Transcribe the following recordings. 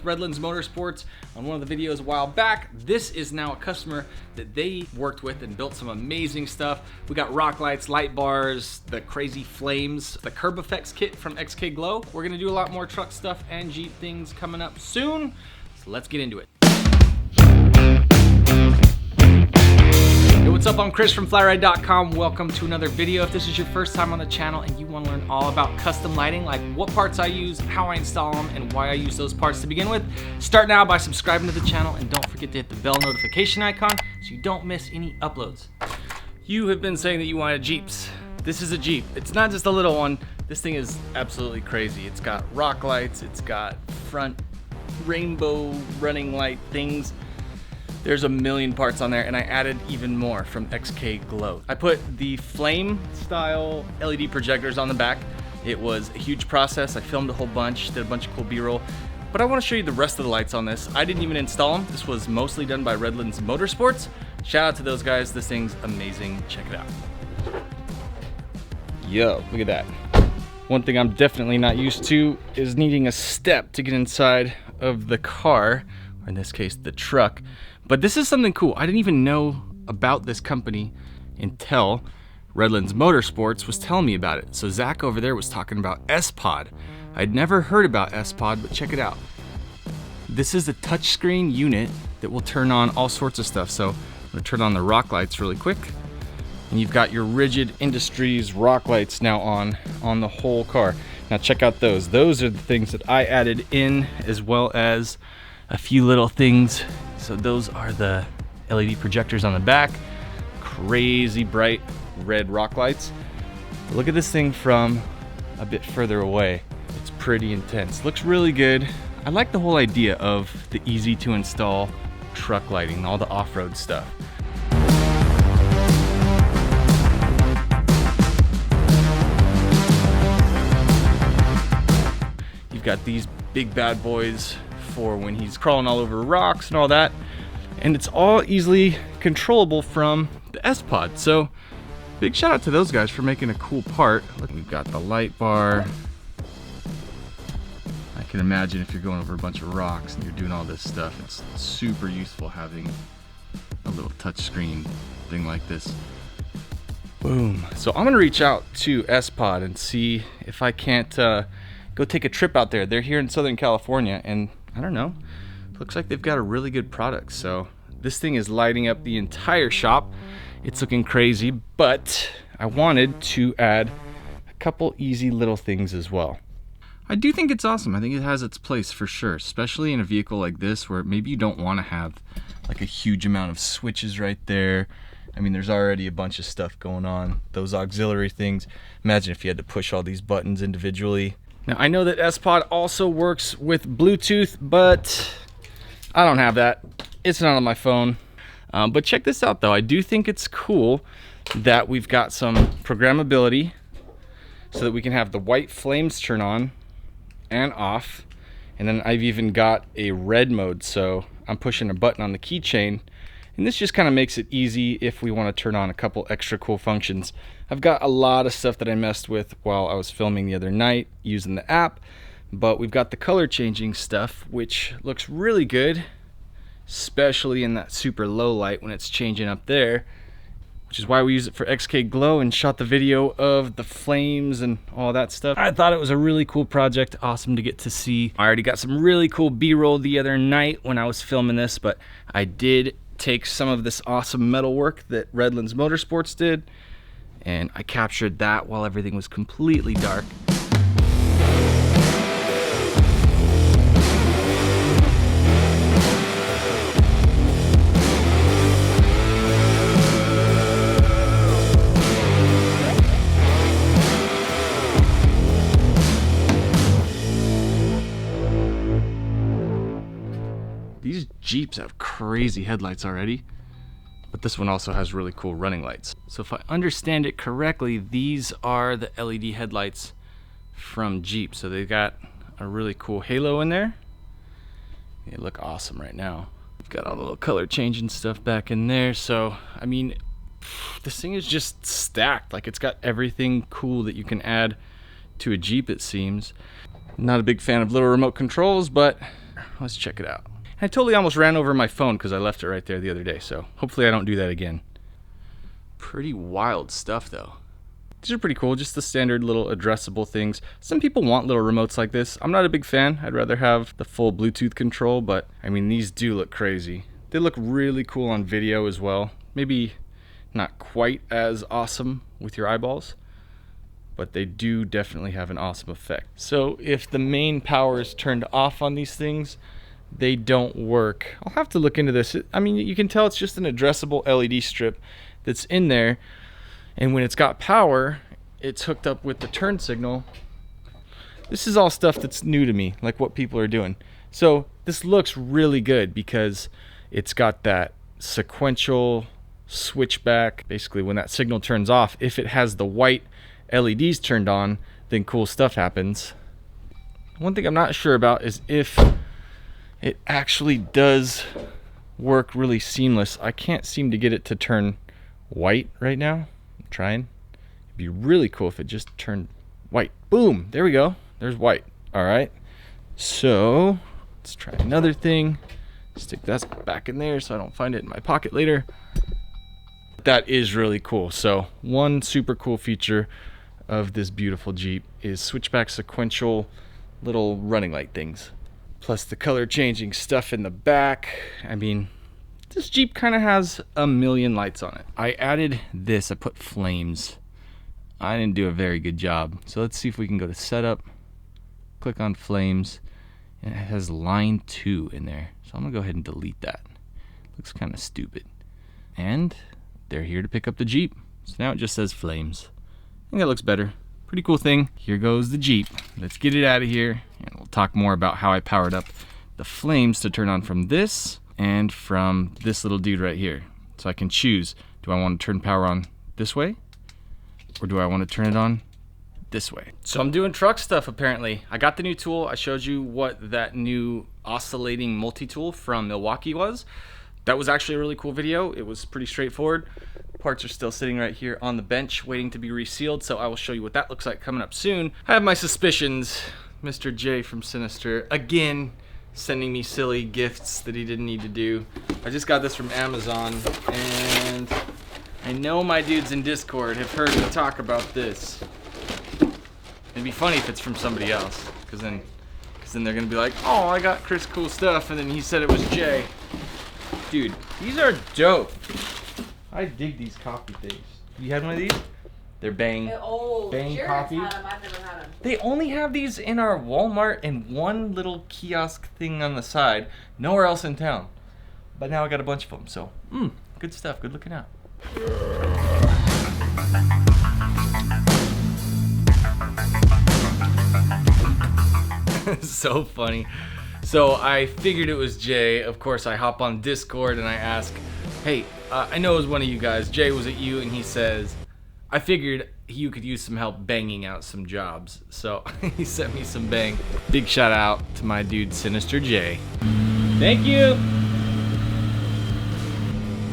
Redlands Motorsports on one of the videos a while back. This is now a customer that they worked with and built some amazing stuff. We got rock lights, light bars, the crazy flames, the CurbFX kit from XK Glow. We're gonna do a lot more truck stuff and Jeep things coming up soon, so let's get into it. Hey, what's up? I'm Chris from FlyRyde.com. Welcome to another video. If this is your first time on the channel and you want to learn all about custom lighting, like what parts I use, how I install them, and why I use those parts to begin with, start now by subscribing to the channel and don't forget to hit the bell notification icon so you don't miss any uploads. You have been saying that you wanted Jeeps. This is a Jeep. It's not just a little one. This thing is absolutely crazy. It's got rock lights, it's got front rainbow running light things. There's a million parts on there, and I added even more from XK Glow. I put the flame style LED projectors on the back. It was a huge process. I filmed a whole bunch, did a bunch of cool B-roll, but I want to show you the rest of the lights on this. I didn't even install them. This was mostly done by Redlands Motorsports. Shout out to those guys. This thing's amazing. Check it out. Yo, look at that. One thing I'm definitely not used to is needing a step to get inside of the car, or in this case, the truck. But this is something cool. I didn't even know about this company until Redlands Motorsports was telling me about it. So Zach over there was talking about S-Pod. I'd never heard about S-Pod, but check it out. This is a touchscreen unit that will turn on all sorts of stuff. So I'm gonna turn on the rock lights really quick. And you've got your Rigid Industries rock lights now on the whole car. Now check out those. Those are the things that I added in, as well as a few little things. So those are the LED projectors on the back, crazy bright red rock lights. Look at this thing from a bit further away. It's pretty intense, looks really good. I like the whole idea of the easy to install truck lighting, all the off-road stuff. You've got these big bad boys for when he's crawling all over rocks and all that, and it's all easily controllable from the S-Pod. So big shout out to those guys for making a cool part. Look, we've got the light bar. I can imagine if you're going over a bunch of rocks and you're doing all this stuff, it's super useful having a little touch screen thing like this. Boom. So I'm gonna reach out to S-Pod and see if I can't go take a trip out there. They're here in Southern California, and I don't know, looks like they've got a really good product. So this thing is lighting up the entire shop. It's looking crazy, but I wanted to add a couple easy little things as well. I do think it's awesome. I think it has its place for sure, especially in a vehicle like this where maybe you don't want to have like a huge amount of switches right there. I mean, there's already a bunch of stuff going on. Those auxiliary things. Imagine if you had to push all these buttons individually. Now, I know that S-Pod also works with Bluetooth, but I don't have that. It's not on my phone. But check this out, though. I do think it's cool that we've got some programmability so that we can have the white flames turn on and off. And then I've even got a red mode, so I'm pushing a button on the keychain. And this just kind of makes it easy if we want to turn on a couple extra cool functions. I've got a lot of stuff that I messed with while I was filming the other night using the app, but we've got the color changing stuff, which looks really good, especially in that super low light when it's changing up there, which is why we use it for XK Glow and shot the video of the flames and all that stuff. I thought it was a really cool project, awesome to get to see. I already got some really cool B-roll the other night when I was filming this, but I did take some of this awesome metal work that Redlands Motorsports did, and I captured that while everything was completely dark. These Jeeps have crazy headlights already, but this one also has really cool running lights. So if I understand it correctly, these are the LED headlights from Jeep. So they've got a really cool halo in there. They look awesome right now. We've got all the little color changing stuff back in there. So, I mean, this thing is just stacked. Like, it's got everything cool that you can add to a Jeep, it seems. Not a big fan of little remote controls, but Let's check it out. I totally almost ran over my phone because I left it right there the other day, so hopefully I don't do that again. Pretty wild stuff though. These are pretty cool, just the standard little addressable things. Some people want little remotes like this. I'm not a big fan. I'd rather have the full Bluetooth control, but I mean, these do look crazy. They look really cool on video as well. Maybe not quite as awesome with your eyeballs, but they do definitely have an awesome effect. So if the main power is turned off on these things, they don't work. I'll have to look into this. I mean, you can tell it's just an addressable LED strip that's in there, and when it's got power, it's hooked up with the turn signal. This is all stuff that's new to me, like what people are doing. So this looks really good because it's got that sequential switchback. Basically, when that signal turns off, if it has the white LEDs turned on, then cool stuff happens. One thing I'm not sure about is if it actually does work really seamless. I can't seem to get it to turn white right now. I'm trying. It'd be really cool if it just turned white. Boom, there we go. There's white. All right, so let's try another thing. Stick that back in there so I don't find it in my pocket later. That is really cool. So one super cool feature of this beautiful Jeep is switchback sequential little running light things. Plus the color changing stuff in the back. I mean, this Jeep kind of has a million lights on it. I added this, I put flames. I didn't do a very good job. So let's see if we can go to setup, click on flames, and it has line 2 in there. So I'm gonna go ahead and delete that. Looks kind of stupid. And they're here to pick up the Jeep. So now it just says flames. I think that looks better. Pretty cool thing. Here goes the Jeep. Let's get it out of here, and we'll talk more about how I powered up the flames to turn on from this and from this little dude right here. So I can choose, do I want to turn power on this way, or do I want to turn it on this way? So I'm doing truck stuff apparently. I got the new tool. I showed you what that new oscillating multi-tool from Milwaukee was. That was actually a really cool video. It was pretty straightforward. Parts are still sitting right here on the bench waiting to be resealed, so I will show you what that looks like coming up soon. I have my suspicions. Mr. J from Sinister, again, sending me silly gifts that he didn't need to do. I just got this from Amazon, and I know my dudes in Discord have heard me talk about this. It'd be funny if it's from somebody else, because then they're gonna be like, oh, I got Chris cool stuff, and then he said it was Jay. Dude, these are dope. I dig these coffee things. You had one of these? They're Bang. Bang coffee. Had them. I've never had them. They only have these in our Walmart and one little kiosk thing on the side. Nowhere else in town. But now I got a bunch of them, so good stuff. Good looking out. So funny. So I figured it was Jay. Of course, I hop on Discord and I ask, hey, I know it was one of you guys. Jay, was it you? And he says, I figured you could use some help banging out some jobs. So he sent me some bang. Big shout out to my dude, Sinister J. Thank you.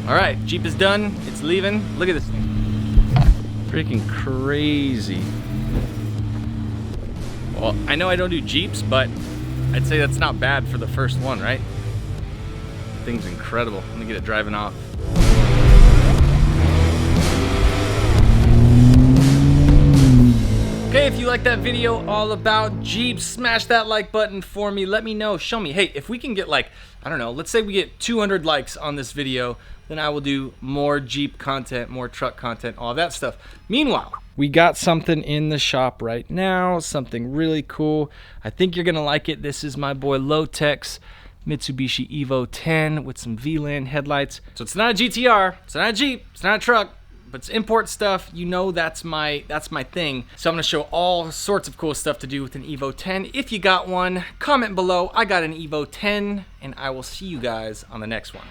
All right, Jeep is done. It's leaving. Look at this thing. Freaking crazy. Well, I know I don't do Jeeps, but I'd say that's not bad for the first one, right? Thing's incredible. I'm gonna get it driving off. Okay, if you like that video all about Jeeps, smash that like button for me. Let me know, show me. Hey, if we can get like, I don't know, let's say we get 200 likes on this video, then I will do more Jeep content, more truck content, all that stuff. Meanwhile, we got something in the shop right now, something really cool. I think you're gonna like it. This is my boy Low-Tech's Mitsubishi Evo 10 with some VLAN headlights. So it's not a GTR, it's not a Jeep, it's not a truck, but it's import stuff. You know that's my thing. So I'm gonna show all sorts of cool stuff to do with an Evo 10. If you got one, comment below. I got an Evo 10, and I will see you guys on the next one.